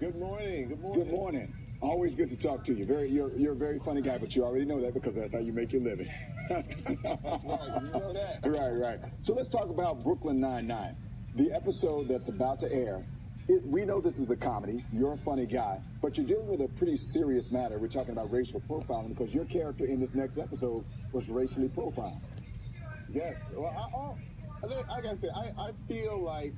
Good morning. Good morning. Good morning. Always good to talk to you. You're a very funny guy, but you already know that because that's how you make your living. That's right. You know that. Right. So let's talk about Brooklyn Nine-Nine, the episode that's about to air. We know this is a comedy. You're a funny guy, but you're dealing with a pretty serious matter. We're talking about racial profiling because your character in this next episode was racially profiled. Yes. Well, I gotta say, I feel like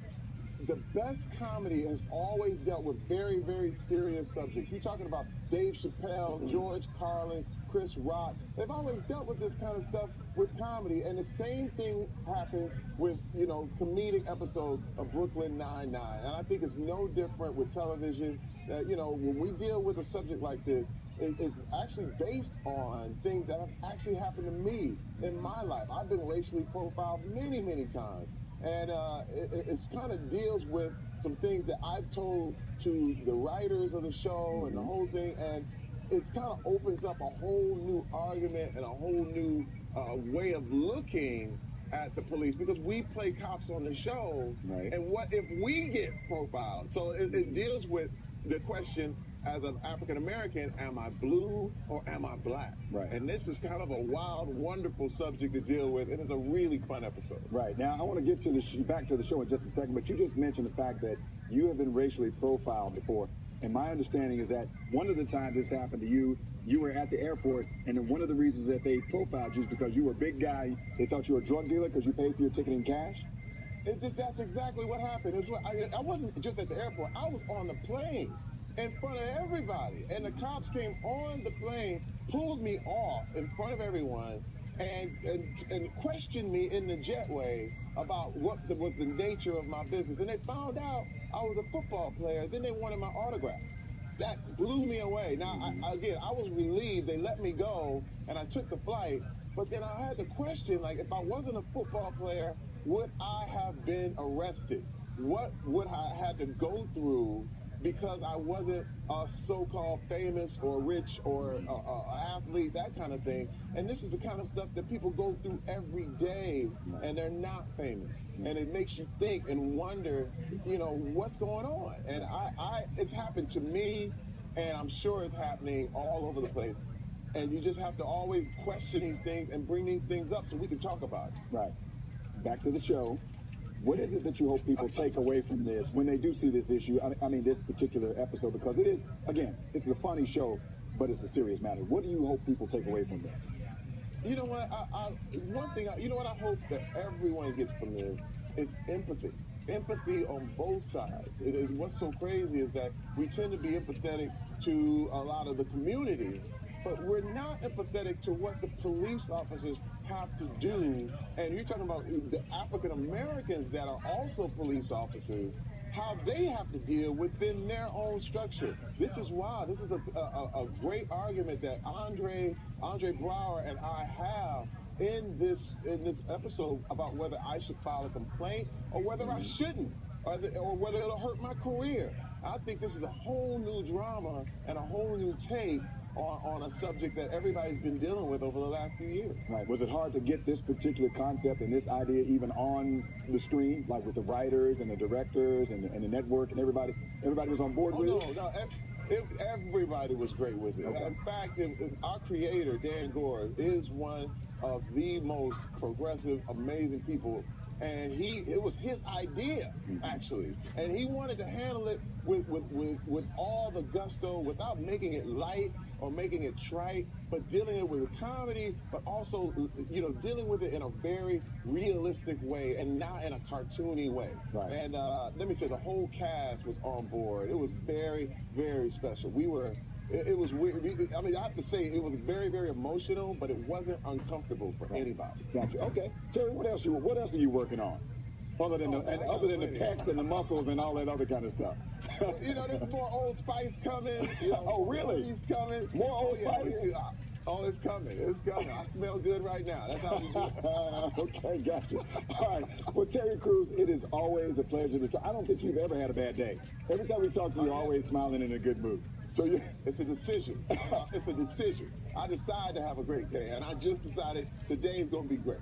the best comedy has always dealt with very, very serious subjects. You're talking about Dave Chappelle, George Carlin, Chris Rock. They've always dealt with this kind of stuff with comedy, and the same thing happens with, comedic episodes of Brooklyn Nine-Nine. And I think it's no different with television. When we deal with a subject like this, it's actually based on things that have actually happened to me in my life. I've been racially profiled many, many times. And it kind of deals with some things that I've told to the writers of the show and the whole thing. And it kind of opens up a whole new argument and a whole new way of looking at the police, because we play cops on the show. Right. And what if we get profiled? So it deals with the question, as an African American, am I blue or am I black? Right. And this is kind of a wild, wonderful subject to deal with, and it's a really fun episode. Right. Now, I want to get to back to the show in just a second, but you just mentioned the fact that you have been racially profiled before. And my understanding is that one of the times this happened to you, you were at the airport, and then one of the reasons that they profiled you is because you were a big guy. They thought you were a drug dealer because you paid for your ticket in cash. That's exactly what happened. I wasn't just at the airport. I was on the plane in front of everybody. And the cops came on the plane, pulled me off in front of everyone, and questioned me in the jetway about what was the nature of my business. And they found out I was a football player. Then they wanted my autograph. That blew me away. Now, I was relieved. They let me go, and I took the flight. But then I had to question, like, if I wasn't a football player, would I have been arrested? What would I had to go through because I wasn't a so-called famous or rich or athlete, that kind of thing. And this is the kind of stuff that people go through every day, and they're not famous. And it makes you think and wonder, what's going on. And it's happened to me, and I'm sure it's happening all over the place. And you just have to always question these things and bring these things up so we can talk about it. Right. Back to the show. What is it that you hope people take away from this when they do see this issue? I mean, this particular episode, because it is, again, it's a funny show, but it's a serious matter. What do you hope people take away from this? You know what? I hope that everyone gets from this is empathy. Empathy on both sides. What's so crazy is that we tend to be empathetic to a lot of the community, but we're not empathetic to what the police officers have to do. And you're talking about the African Americans that are also police officers, how they have to deal within their own structure. This is why this is a great argument that Andre Braugher and I have in this episode about whether I should file a complaint or whether I shouldn't, or whether it'll hurt my career. I think this is a whole new drama and a whole new take on a subject that everybody's been dealing with over the last few years. Right. Was it hard to get this particular concept and this idea even on the screen, like with the writers and the directors and the network and everybody? Everybody was on board with it? No. Everybody was great with it. Okay. In fact, our creator, Dan Goor, is one of the most progressive, amazing people. And it was his idea, actually. And he wanted to handle it with all the gusto, without making it light or making it trite, but dealing it with comedy, but also, dealing with it in a very realistic way and not in a cartoony way. Right. And let me tell you, the whole cast was on board. It was very, very special. It was weird. I mean, I have to say, it was very, very emotional, but it wasn't uncomfortable for anybody. Gotcha. Okay, Terry, what else are you working on? Other than the pecs and the muscles and all that other kind of stuff. There's more Old Spice coming. Oh, really? He's coming. More Old Spice? Oh, it's coming. It's coming. I smell good right now. That's how we do it. Okay, gotcha. All right. Well, Terry Crews, it is always a pleasure to talk. I don't think you've ever had a bad day. Every time we talk to you, you're always smiling and in a good mood. So it's a decision. It's a decision. I decided to have a great day, and I just decided today is going to be great.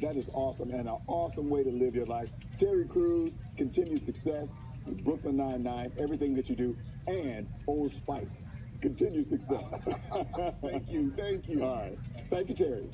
That is awesome, and an awesome way to live your life. Terry Crews, continued success. with Brooklyn Nine-Nine, everything that you do, and Old Spice. Continued success. Thank you. Thank you. All right. Thank you, Terry.